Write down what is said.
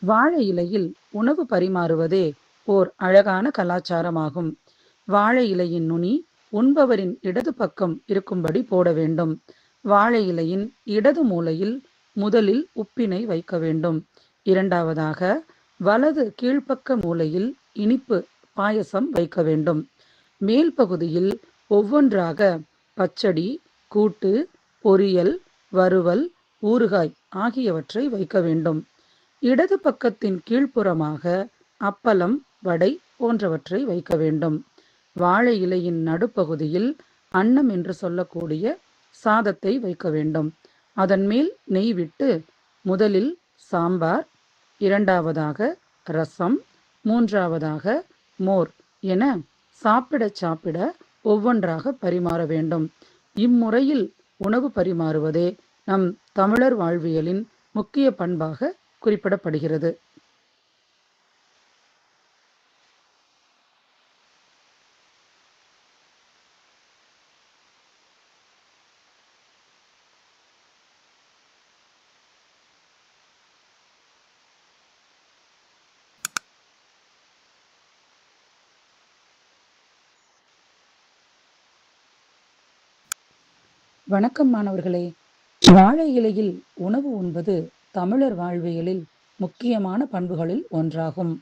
வாழை இலையில் உணவு பரிமாறுவதே ஓர் அழகான கலாச்சாரமாகும். வாழை இலையின் நுனி உண்பவரின் இடது பக்கம் இருக்கும்படி போட வேண்டும். வாழை இலையின் இடது மூலையில் முதலில் உப்பினை வைக்க வேண்டும். இரண்டாவதாக வலது கீழ்ப்பக்க மூலையில் இனிப்பு பாயசம் வைக்க வேண்டும். மேல் பகுதியில் ஒவ்வொன்றாக பச்சடி, கூட்டு, பொரியல், வறுவல், ஊறுகாய் ஆகியவற்றை வைக்க வேண்டும். இடது பக்கத்தின் கீழ்ப்புறமாக அப்பளம், வடை போன்றவற்றை வைக்க வேண்டும். வாழை இலையின் நடுப்பகுதியில் அன்னம் என்று சொல்லக்கூடிய சாதத்தை வைக்க வேண்டும். அதன் மேல் நெய் விட்டு முதலில் சாம்பார், இரண்டாவதாக ரசம், மூன்றாவதாக மோர் என சாப்பிட சாப்பிட ஒவ்வொன்றாக பரிமாற வேண்டும். இம்முறையில் உணவு பரிமாறுவதே நம் தமிழர் வாழ்வியலின் முக்கிய பண்பாக குறிப்பிடப்படுகிறது. வணக்கம் மாணவர்களே. வாழை இலையில் உணவு உண்பது தமிழர் வாழ்வியலில் முக்கியமான பண்புகளில் ஒன்றாகும்.